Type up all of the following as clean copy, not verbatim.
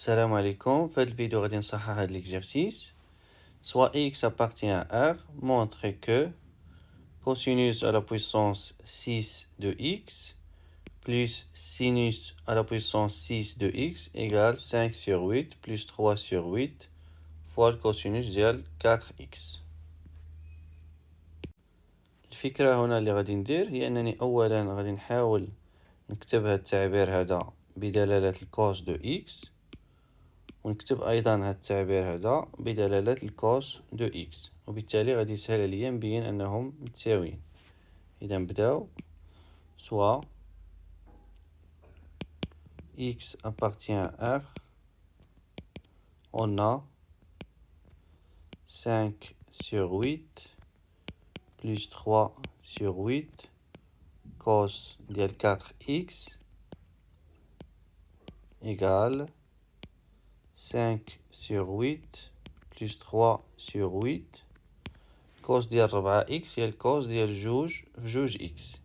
Salam alaikum, faites le vidéo de l'exercice. Soit x appartient à R, montre que cosinus à la puissance 6 de x plus sinus à la puissance 6 de x égale 5 sur 8 plus 3 sur 8 fois le cosinus ديال 4x. الفكرة هنا اللي غادي ندير هي أنني أولا غادي نحاول نكتب هذا التعبير هذا بدلالة الكوس دو x، ونكتب ايضا هذا التعبير هذا بدلالة الكوس دو اكس، وبالتالي غادي يسهل عليا نبين انهم متساويين. اذا نبداو سوا x appartient à R، on a 5 sur 8 plus 3 sur 8 cos ديال 4x égale 5 sur 8 plus 3 sur 8 كوس ديال 4x هي الكوس ديال جوج في جوج x.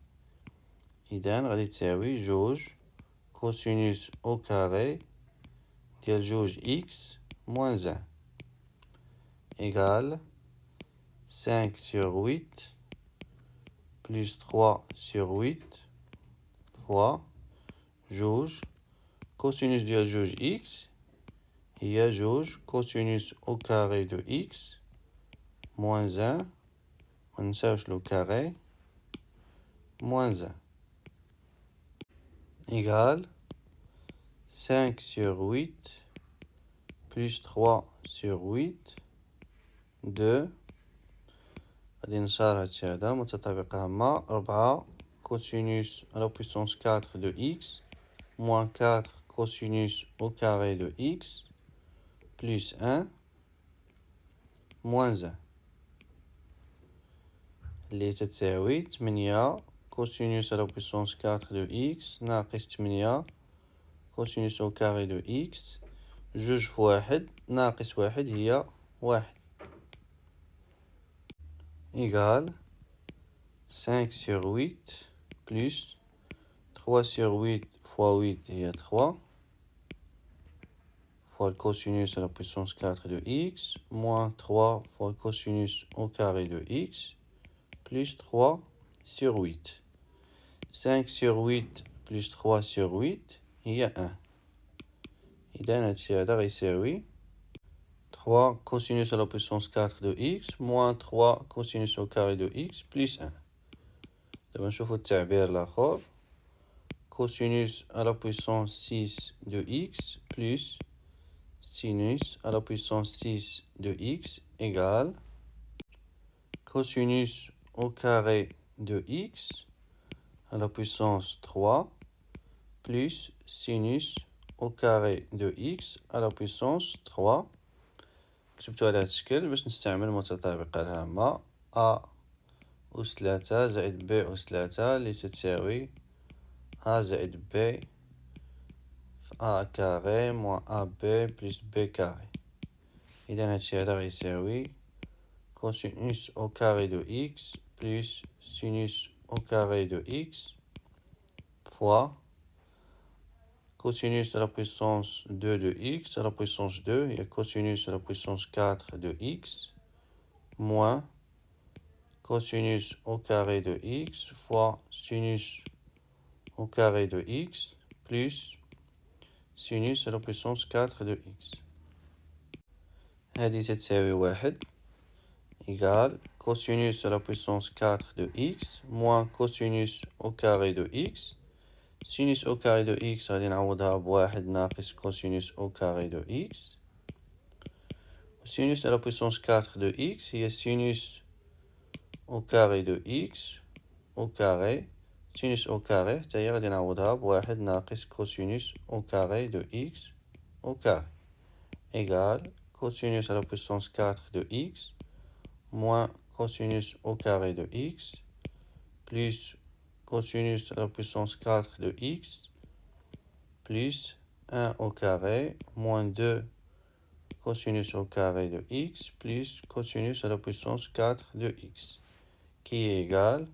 إذا غادي تساوي جوج كوسينوس أو كاري ديال جوج x موان 1 إيغال 5 sur 8 plus 3 sur 8 فوا جوج كوسينوس ديال جوج x هي جوج كوسينوس أو كاري دو x موان 1 مننساوش لو كاري موان 1 égale 5 sur 8 plus 3 sur 8 2 غادي نشار هادشي هذا متطابقة مع 4 كوسينوس على بويسونس 4 دو x moins 4 cosinus au carré de x plus 1 moins 1 اللي تتساوي 8 كوسينوس على بويسونس 4 دو x ناقص 8 كوسينوس au carré de x جوج في واحد ناقص واحد هي واحد égale 5 sur 8 plus 3 sur 8 fois 8 هي 3 fois le cosinus à la puissance 4 de x moins 3 fois le cosinus au carré de x plus 3 sur 8. 5 sur 8 plus 3 sur 8 هي 1. إذا هادشي هذا غيساوي 3 cosinus à la puissance 4 de x moins 3 cosinus au carré de x plus 1. دابا نشوفو التعبير الآخر cosinus à la puissance 6 de x plus sinus à la puissance 6 de x égale cosinus au carré de x à la puissance 3 plus sinus au carré de x à la puissance 3. كتبتو على هاد الشكل باش نستعمل المتطابقة الهامة a أس 3 زائد b أس 3 اللي تتساوي a زائد b في a carré moins ab plus b carré. إذا هادشي هذا غيساوي cosinus au carré de x plus sinus au carré de x fois cosinus à la puissance 2 de x à la puissance 2 et cosinus à la puissance 4 de x moins cosinus au carré de x fois sinus au carré de x plus sinus à la puissance 4 de x. هذه تساوي واحد égale cosinus à la puissance 4 de x moins cosinus au carré de x. Sinus au carré de x غادي نعوضها بواحد ناقص cosinus au carré de x. Sinus à la puissance 4 de x هي sinus au carré de x au carré. Sinus au carré حتى هي غادي نعوضها بواحد ناقص cosinus au carré de x au carré égale cosinus à la puissance 4 de x moins cosinus au carré de x plus cosinus à la puissance 4 de x plus 1 au carré moins 2 cosinus au carré de x plus cosinus à la puissance 4 de x qui est égal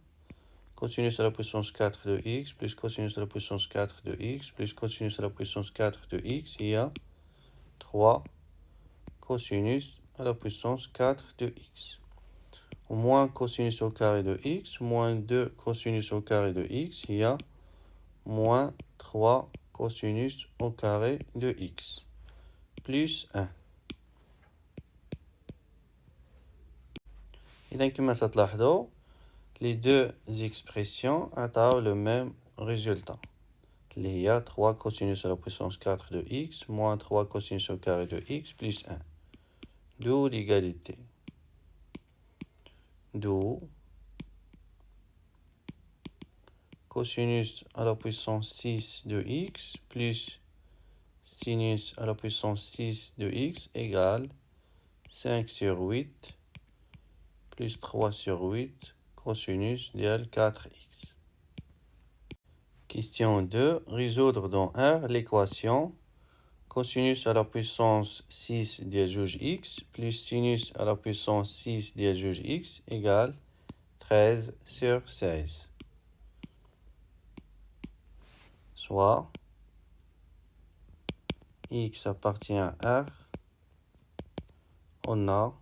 cosinus à la puissance 4 de x plus cosinus à la puissance 4 de x plus cosinus à la puissance 4 de x il y a 3 cosinus à la puissance 4 de x. Au moins cosinus au carré de x, moins 2 cosinus au carré de x, il y a moins 3 cosinus au carré de x, plus 1. إذا كما تلاحظوا les deux expressions ont le même résultat. Il y a 3 cosinus à la puissance 4 de x, moins 3 cosinus au carré de x, plus 1. D'où l'égalité. D'où cosinus à la puissance 6 de x plus sinus à la puissance 6 de x égale 5 sur 8 plus 3 sur 8 cosinus de 4x. Question 2. Résoudre dans R l'équation cosinus à la puissance 6 de juge x plus sinus à la puissance 6 de juge x égale 13 sur 16. Soit x appartient à R, on a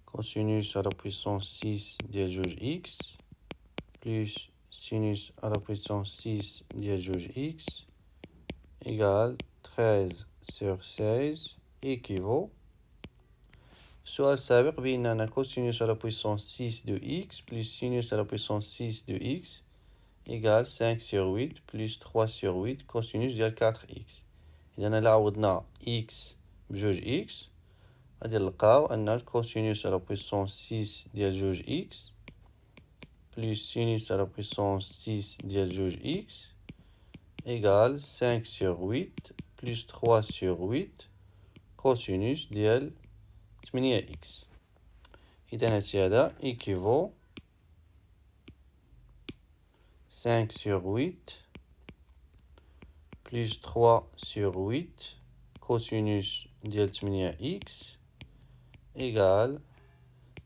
cosinus à la puissance 6 de juge x plus sinus à la puissance 6 de juge x égale 13 sur 16 équivaut. السؤال السابق بأننا cosinus à la puissance 6 de x plus sinus à la puissance 6 de x égale 5 sur 8 plus 3 sur 8 cosinus ديال 4x. إذا إلا عوضنا x بجوج x غادي نلقاو أن cosinus à la puissance 6 ديال جوج x plus sinus à la puissance 6 ديال جوج x égale 5 sur 8 plus 3 sur 8 cosinus ديال 8x. إذا هذا équivaut 5 sur 8 plus 3 sur 8 cosinus ديال 8x égale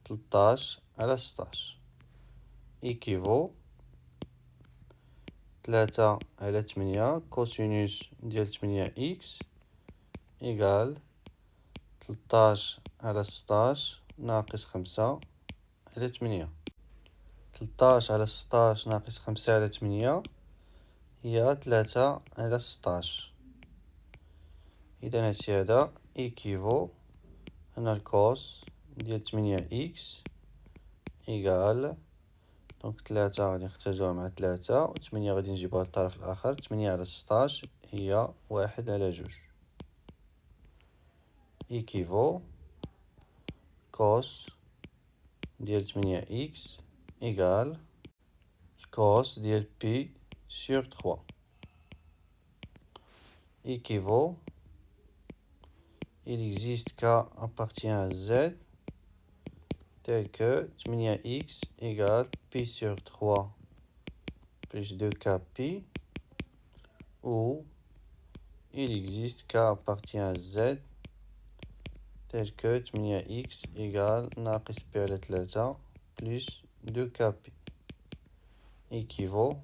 13 على 16 équivaut 3 على 8 cosinus ديال 8x égale 13 على 16 ناقص 5 على 8. 13 على 16 ناقص 5 على 8 هي 3 على 16. إذا هذا équivaut أن الكوس ديال 8x إيكال دونك 3 غادي نختاروها مع 3 و 8 غادي نجيبوها للطرف الآخر. 8 على 16 هي 1 على 2 équivaut cos ديال 8x égale cos ديال pi sur 3 équivaut il existe k appartient à z tel que 8x égale pi sur 3 plus 2k pi ou il existe k appartient à z tel que 8x égale ناقص pi على 3 plus 2k pi équivaut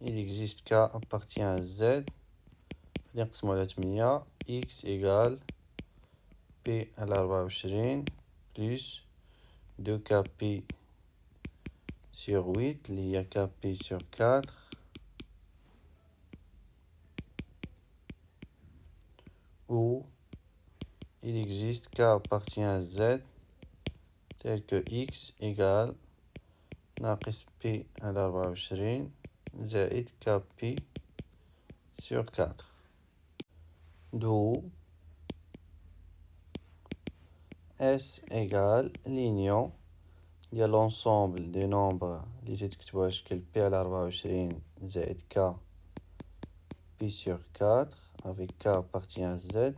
il existe k appartient à z غادي نقسمو على 8 x égale pi على 24 plus 2k pi sur 8 اللي هي k pi sur 4 où il existe k appartient à z tel que x égale ناقص pi على 24 زائد k pi sur 4. D'où S égale l'union de l'ensemble des nombres اللي تتكتبو على شكل pi على 24 زائد k pi sur 4 avec k appartient à z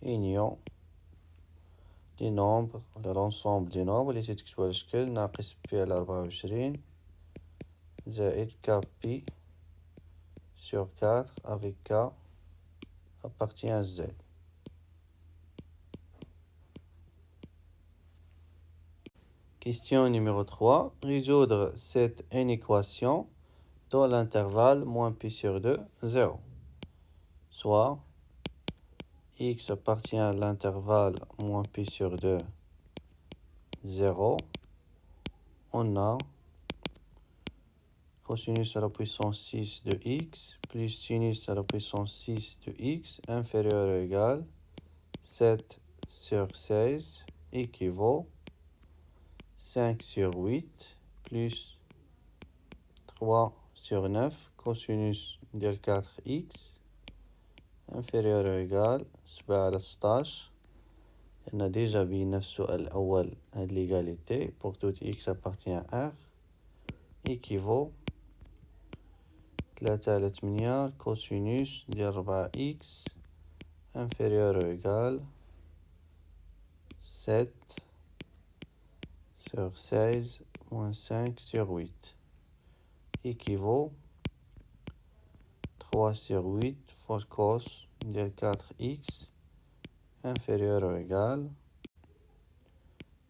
union des nombres de l'ensemble des nombres اللي تتكتبو على شكل ناقص pi على 24 زائد k pi sur 4 avec k appartient à z. Question numéro 3. Résoudre cette inéquation dans l'intervalle moins pi sur 2, 0. Soit x appartient à l'intervalle moins pi sur 2, 0. On a cosinus à la puissance 6 de x plus sinus à la puissance 6 de x inférieur ou égal 7 sur 16 équivaut 5 sur 8 plus 3 sur 9 cosinus de 4x inférieur ou égal 7 على 16. On a déjà vu نفس السؤال الأول هاد l'égalité pour tout x appartient à R équivaut 3 على 8 cosinus ديال 4x inférieur ou égal 7 sur 16 moins 5 sur 8 équivaut 3 sur 8 fois cos de 4x inférieur ou égal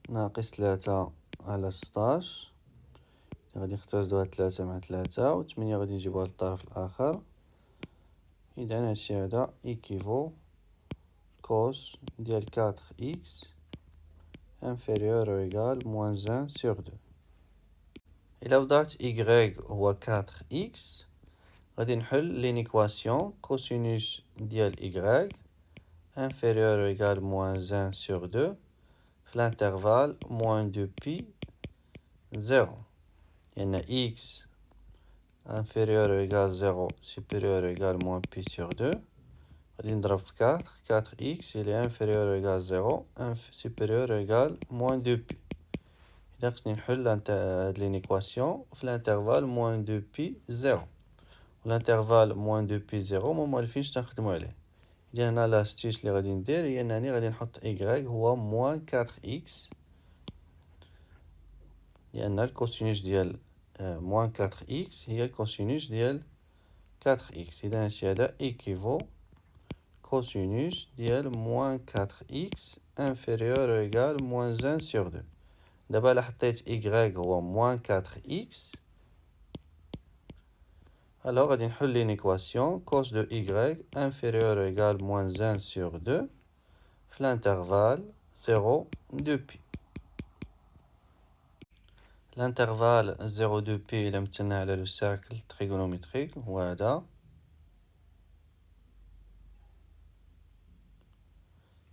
ناقص 3 على 16. غادي نختزلوها 3 مع 3 و 8 غادي نجيبوها للطرف الآخر. إذا هادشي هذا équivaut cos ديال 4x inférieur ou égal moins 1 sur 2. إلا وضعت y هو 4x غادي نحل لينيكواسيون cosinus ديال y inférieur ou égal moins 1 sur 2 في l'intervalle moins 2pi 0. لأن x inférieur ou égal 0 supérieur ou égal moins pi sur 2 غادي نضرب في 4 4x il est inférieur ou égal 0 supérieur ou égal moins 2pi. إذا خصني نحل هاد لينيكواسيون في الانترفال moins 2pi 0 والانترفال moins 2pi 0 مموالفينش تنخدمو عليه. إذا هنا لاستيس اللي غادي ندير هي أنني غادي نحط y هو moins 4x لأن الكوسينوس ديال moins 4x هي الكوسينوس ديال 4x. إذا هادشي هذا équivaut cosinus ديال moins 4x inférieur ou égal moins 1 sur 2. دابا إلا حطيت y هو moins 4x alors غادي نحل لينيكواسيون cos de y inférieur ou égal moins 1 sur 2 في l'intervalle 0 2pi. L'intervalle 0 2pi إلا مثلناه على لو سيركل تريغونوميتريك هو هذا.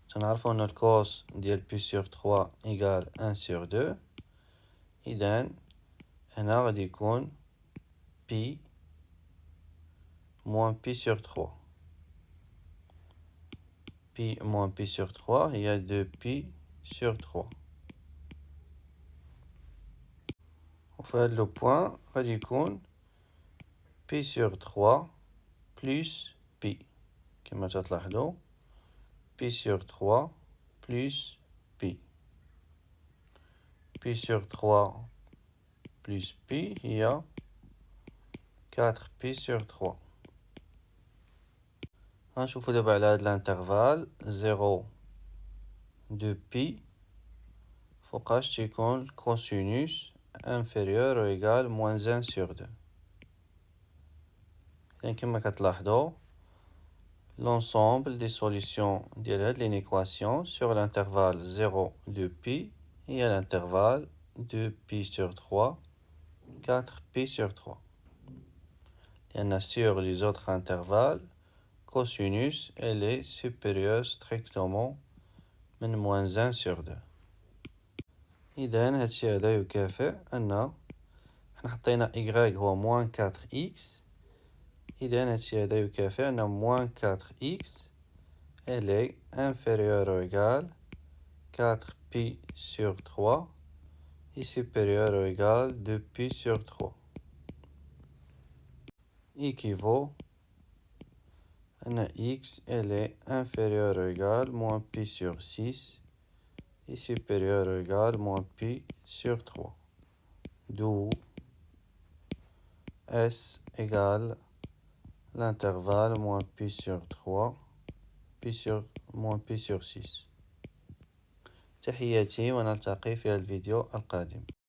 تنعرفو أن الكوس ديال بي سور 3 إيكال 1 سور 2. إذن هنا غادي يكون بي موان بي سور 3. بي موان بي سور 3 هي 2 بي سور 3. وفي هاد لو بوان غادي يكون بي سور 3 بلس بي كما تلاحظوا بي سور 3 بلس بي. بي سور 3 بلس بي هي 4 بي سور 3. غنشوفو دابا على هاد الانترفال 0 2 بي فوقاش تيكون كوسينوس inférieur ou égal moins 1 sur 2. إذن كما كتلاحظوا l'ensemble des solutions ديال هاد l'équation sur l'intervalle 0 2 pi et à l'intervalle 2 pi sur 3 4 pi sur 3. لأن sur les autres intervalles cosinus elle est supérieure strictement من moins 1 sur 2. إذن هادشي هذا يكافئ أن حنا حطينا y هو moins 4x. إذن هادشي هذا يكافئ أن moins 4x elle est inférieure ou égale 4 pi sur 3 et supérieure ou égale 2 pi sur 3. Équivaut أن x elle est inférieure ou égale moins pi sur 6 et supérieure ou égale moins pi sur 3. D'où S égale l'intervalle moins pi sur 3 pi sur moins pi sur 6. تحياتي ونلتقي في الفيديو القادم.